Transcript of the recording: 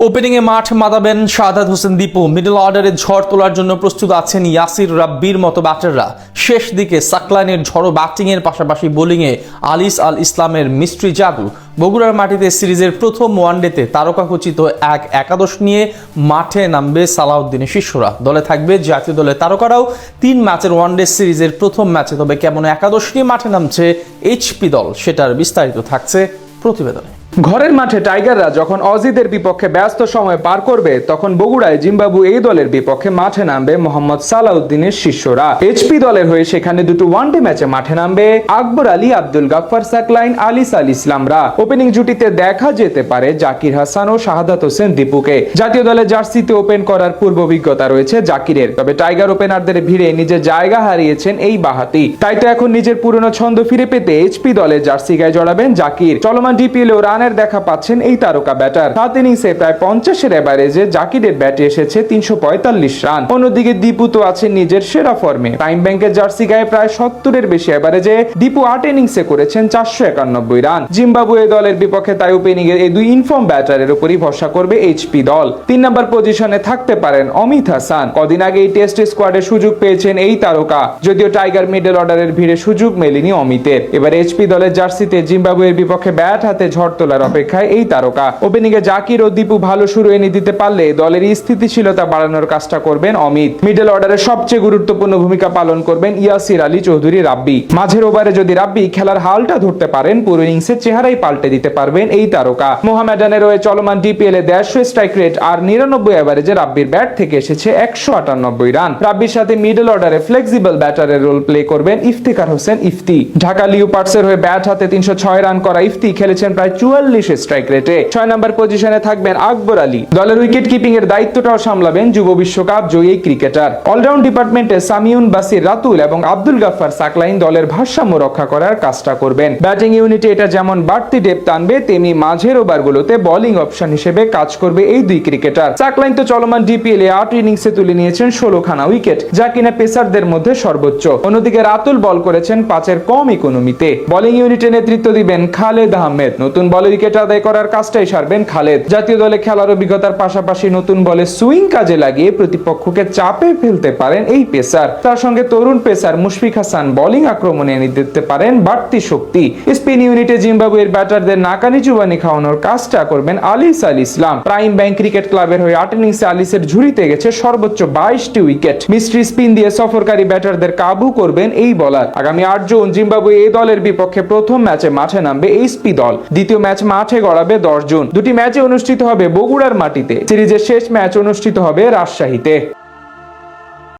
ওপেনিংয়ে মাঠ মাতাবেন শাহাদাত হোসেন দীপু। মিডল অর্ডারে ঝড় তোলার জন্য প্রস্তুত আছেন ইয়াসির রাব্বির মতো ব্যাটাররা। শেষ দিকে সাকলাইনের ঝড়ো ব্যাটিংয়ের পাশাপাশি বোলিংয়ে আলিস আল ইসলামের মিস্ট্রি জাদু। বগুড়ার মাটিতে সিরিজের প্রথম ওয়ানডেতে তারকাখচিত এক একাদশ নিয়ে মাঠে নামবে সালাউদ্দিনের শিষ্যরা। দলে থাকবে জাতীয় দলের তারকারাও। 3 ম্যাচের ওয়ানডে সিরিজের প্রথম ম্যাচে তবে কেমন একাদশ নিয়ে মাঠে নামছে এইচপি দল, সেটার বিস্তারিত থাকছে প্রতিবেদনে। ঘরের মাঠে টাইগাররা যখন অজিদের বিপক্ষে ব্যস্ত সময় পার করবে, তখন বগুড়ায় জিম্বাবু এই দলের বিপক্ষে মাঠে নামবে মোহাম্মদ সালাউদ্দিনের শিষ্যরা। এইচপি দলের হয়ে সেখানে দুটো ওয়ানডে ম্যাচে মাঠে নামবে আকবর আলী, আব্দুল গাফফার সাকলাইন, আলিস আল ইসলামরা। ওপেনিং জুটিতে দেখা যেতে পারে জাকির হাসান ও শাহাদাত হোসেন দীপুকে। জাতীয় দলের জার্সিতে ওপেন করার পূর্ব অভিজ্ঞতা রয়েছে জাকিরের, তবে টাইগার ওপেনারদের ভিড়ে নিজের জায়গা হারিয়েছেন এই বাহাতি। তাই তো এখন নিজের পুরনো ছন্দ ফিরে পেতে এইচপি দলের জার্সি গায়ে জড়াবেন জাকির। চলমান ডিপিএল ও রানের দেখা পাচ্ছেন এই তারকা ব্যাটার। 7 ইনিংসে প্রায় 50-এর এভারেজে জাকিরের ব্যাটে এসেছে 345 রান। অন্যদিকে দীপু তো আছেন নিজের সেরা ফর্মে। প্রাইম ব্যাংকের জার্সি গায়ে প্রায় 70-এর বেশি এভারেজে দীপু 8 ইনিংসে করেছেন 491 রান। জিম্বাবুয়ে দলের বিপক্ষে তাই ওপেনিং এর এই দুই ইনফর্ম ব্যাটারের উপরই ভরসা করবে এইচপি দল। 3 নম্বর পজিশনে থাকতে পারেন অমিত হাসান। কদিন আগে এই টেস্ট স্কোয়াডে সুযোগ পেয়েছেন এই তারকা, যদিও টাইগার মিডল অর্ডারের ভিড়ে সুযোগ মেলেনি অমিতের। এবার এইচপি দলের জার্সিতে জিম্বাবুয়ের বিপক্ষে ব্যাট হাতে ঝড় তোলার অপেক্ষায় এই তারকা। ওপেনিং এ জাকির ও দীপু ভালো শুরু এনে দিতে পারলে দলের স্থিতিশীলতা বাড়ানোর কাজটা করবেন অমিত। মিডল অর্ডারে সবচেয়ে গুরুত্বপূর্ণ ভূমিকা পালন করবেন ইয়াসির আলী চৌধুরী রাব্বি। মাঝের ওভারে যদি রাব্বি খেলার হালটা ধরতে পারেন, পুরো ইনিংসের চেহারাই পাল্টে দিতে পারবেন এই তারকা। মোহামেডানের হয়ে চলমান ডিপিএল এ 150 স্ট্রাইক রেট আর 99 এভারেজে রাব্বির ব্যাট থেকে এসেছে 198 রান। রাব্বির সাথে মিডল অর্ডারে ফ্লেক্সিবল ব্যাটারের রোল প্লে করবেন ইফতিখার হোসেন ইফতি। ঢাকা লিওপার্ডসের হয়ে ব্যাট হাতে 306 রান করা ইফতি খেলেছেন প্রায় 44 স্ট্রাইক রেটে। 6 নম্বর পজিশনে থাকবেন আকবর আলী। দলের উইকেট কিপিং এর দায়িত্বটাও সামলাবেন যুব বিশ্বকাপ জয়ী ক্রিকেটার। অলরাউন্ড ডিপার্টমেন্টে সামিউন, বাসির, রাতুল এবং আব্দুল গাফফার সাকলাইন দলের ভারসাম্য রক্ষা করার কাজটা করবেন। ব্যাটিং ইউনিটে এটা যেমন বাড়তি ডেপথ আনবে, তেমনি মাঝের ওভারগুলোতে বোলিং অপশন হিসেবে কাজ করবে এই দুই ক্রিকেটার। সাকলাইন তো চলমান ডিপিএল এ 8 ইনিংসে তুলে নিয়েছেন 16 খানা উইকেট, যা কিনা পেসারদের মধ্যে সর্বোচ্চ। অন্যদিকে রাতুল বল করেছেন 5-এর কম ইকোনমিতে। বোলিং ইউনিটে নেতৃত্ব দিবেন খালেদ আহমেদ। নতুন বলে উইকেট আদায় করার কাজটাই সারবেন খালেদ। জাতীয় দলে খেলার অভিজ্ঞতার পাশাপাশি নতুন বলে সুইং কাজে লাগিয়ে প্রতিপক্ষকে চাপে ফেলতে পারেন এই পেসার। তার সঙ্গে তরুণ পেসার মুশফিক হাসান বোলিং আক্রমণে এনে দিতে পারেন বাড়তি শক্তি। স্পিন ইউনিটে জিম্বাবুয়ের ব্যাটারদের নাকানি চুবানি খাওয়ানোর কাজটা করবেন আলিস আল ইসলাম। প্রাইম ব্যাংক ক্রিকেট ক্লাবের হয়ে 8 ইনিংসে আলিসের ঝুড়িতে গেছে সর্বোচ্চ 22টি উইকেট। মিস্ট্রি স্পিন দিয়ে সফরকারী ব্যাটারদের কাবু করবেন এই বোলার। আগামী 8 জুন জিম্বাবুয়ে এই দলের বিপক্ষে প্রথম ম্যাচে মাঠে নামবে এইচপি দল। দ্বিতীয় ম্যাচ মাঠে গড়াবে 10 জুন। দুটি ম্যাচে অনুষ্ঠিত হবে বগুড়ার মাটিতে। সিরিজের শেষ ম্যাচ অনুষ্ঠিত হবে রাজশাহীতে।